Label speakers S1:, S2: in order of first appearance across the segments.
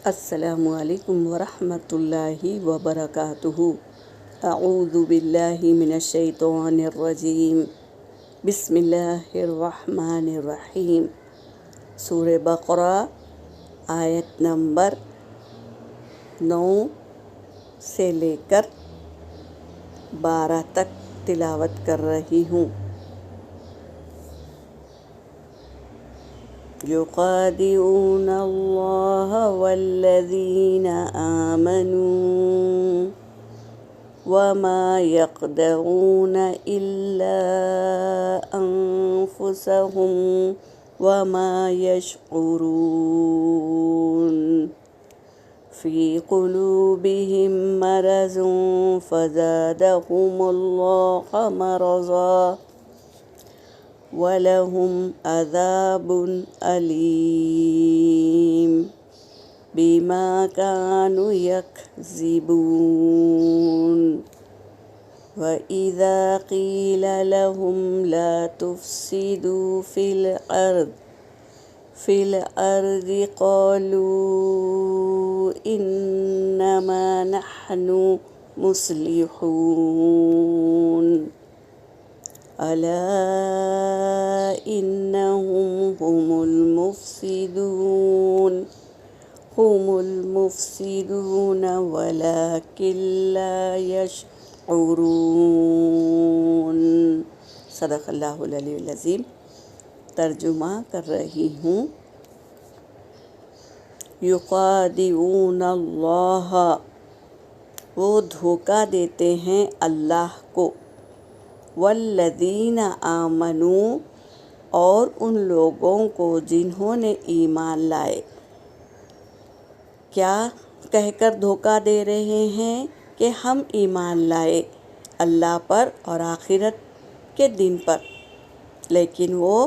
S1: السلام علیکم ورحمۃ اللہ وبرکاتہ۔ اعوذ باللہ من الشیطان الرجیم، بسم اللہ الرحمن الرحیم۔ سورہ بقرہ آیت نمبر 9 سے لے کر 12 تک تلاوت کر رہی ہوں۔ یخادعون اللہ والذین آمنوا وما یخدعون الا انفسهم وما یشعرون فی قلوبہم مرض فزادہم اللہ مرضا وَلَهُمْ عَذَابٌ أَلِيمٌ بِمَا كَانُوا يَكْذِبُونَ وَإِذَا قِيلَ لَهُمْ لَا تُفْسِدُوا فِي الْأَرْضِ قَالُوا إِنَّمَا نَحْنُ مُصْلِحُونَ أَلَا إِنَّهُمْ هُمُ الْمُفْسِدُونَ وَلَكِنْ لَا يَشْعُرُونَ۔ صدق اللہ العلی العظیم۔ ترجمہ کر رہی ہوں۔ یخادعون اللہ، وہ دھوکہ دیتے ہیں اللہ کو، والذین آمنوا، اور ان لوگوں کو جنہوں نے ایمان لائے۔ کیا کہہ کر دھوکہ دے رہے ہیں کہ ہم ایمان لائے اللہ پر اور آخرت کے دن پر، لیکن وہ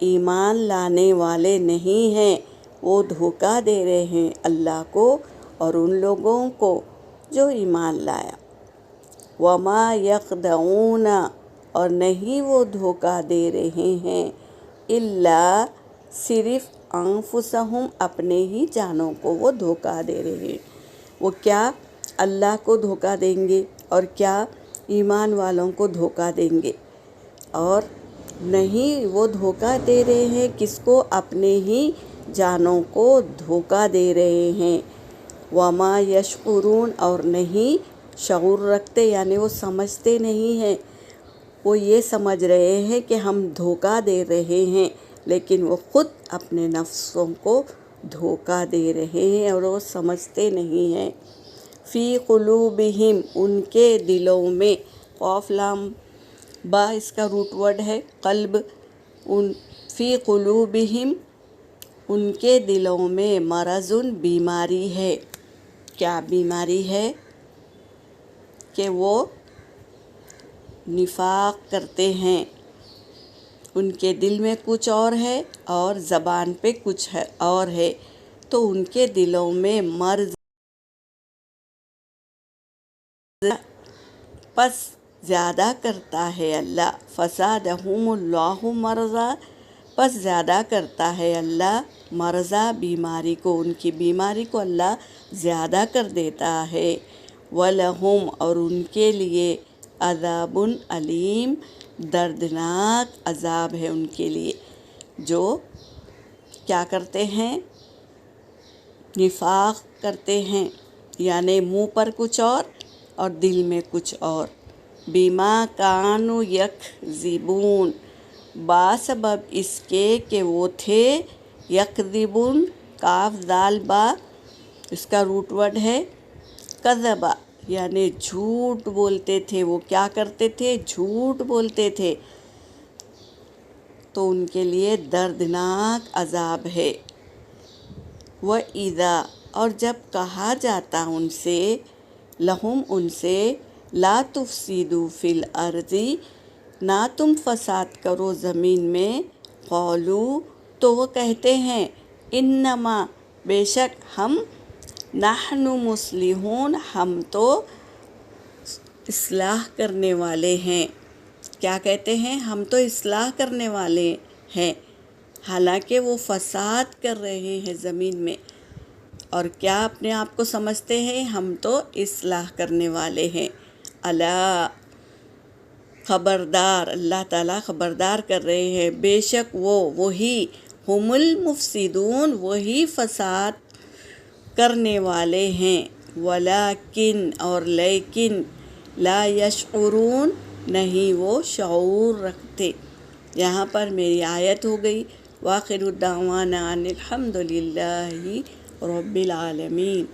S1: ایمان لانے والے نہیں ہیں۔ وہ دھوکہ دے رہے ہیں اللہ کو اور ان لوگوں کو جو ایمان لایا۔ وما یخدعون، اور نہیں وہ دھوکہ دے رہے ہیں، الا، صرف، انفسہم، اپنے ہی جانوں کو وہ دھوکہ دے رہے ہیں۔ وہ کیا اللہ کو دھوکہ دیں گے اور کیا ایمان والوں کو دھوکہ دیں گے؟ اور نہیں وہ دھوکہ دے رہے ہیں کس کو؟ اپنے ہی جانوں کو دھوکہ دے رہے ہیں۔ وما یشعرون، اور نہیں شعور رکھتے، یعنی وہ سمجھتے نہیں ہیں۔ وہ یہ سمجھ رہے ہیں کہ ہم دھوکہ دے رہے ہیں، لیکن وہ خود اپنے نفسوں کو دھوکہ دے رہے ہیں اور وہ سمجھتے نہیں ہیں۔ فی قلوبہم، ان کے دلوں میں، قاف لام با اس کا روٹ ورڈ ہے قلب۔ فی قلوبہم، ان کے دلوں میں، مرض، بیماری ہے۔ کیا بیماری ہے؟ کہ وہ نفاق کرتے ہیں۔ ان کے دل میں کچھ اور ہے اور زبان پہ کچھ ہے اور ہے، تو ان کے دلوں میں مرض، پس زیادہ کرتا ہے اللہ، فزادہم اللہ مرضا، پس زیادہ کرتا ہے اللہ مرضا، بیماری کو، ان کی بیماری کو اللہ زیادہ کر دیتا ہے۔ وَلَهُمْ، اور ان کے لیے، عذاب علیم، دردناک عذاب ہے ان کے لیے، جو کیا کرتے ہیں؟ نفاق کرتے ہیں، یعنی منہ پر کچھ اور دل میں کچھ اور۔ بما کانوا یکذبون، باسبب اس کے کہ وہ تھے، یکذبون، کاف دال با اس کا روٹ ورڈ ہے کذبا، یعنی جھوٹ بولتے تھے۔ وہ کیا کرتے تھے؟ جھوٹ بولتے تھے، تو ان کے لیے دردناک عذاب ہے۔ وَإِذَا، اور جب کہا جاتا ان سے، لہم، ان سے، لا تفسدوا فی الارض، نہ تم فساد کرو زمین میں، قالوا، تو وہ کہتے ہیں، انما، بے شک ہم، نحن مصلحون، ہم تو اصلاح کرنے والے ہیں۔ کیا کہتے ہیں؟ ہم تو اصلاح کرنے والے ہیں، حالانکہ وہ فساد کر رہے ہیں زمین میں۔ اور کیا اپنے آپ کو سمجھتے ہیں؟ ہم تو اصلاح کرنے والے ہیں۔ الا، خبردار، اللہ تعالیٰ خبردار کر رہے ہیں، بے شک وہی ہم المفسدون، وہی فساد کرنے والے ہیں، ولیکن، اور لیکن، لا یشعرون، نہیں وہ شعور رکھتے۔ یہاں پر میری آیت ہو گئی۔ وآخر الدعوانا ان الحمد للہ رب العالمین۔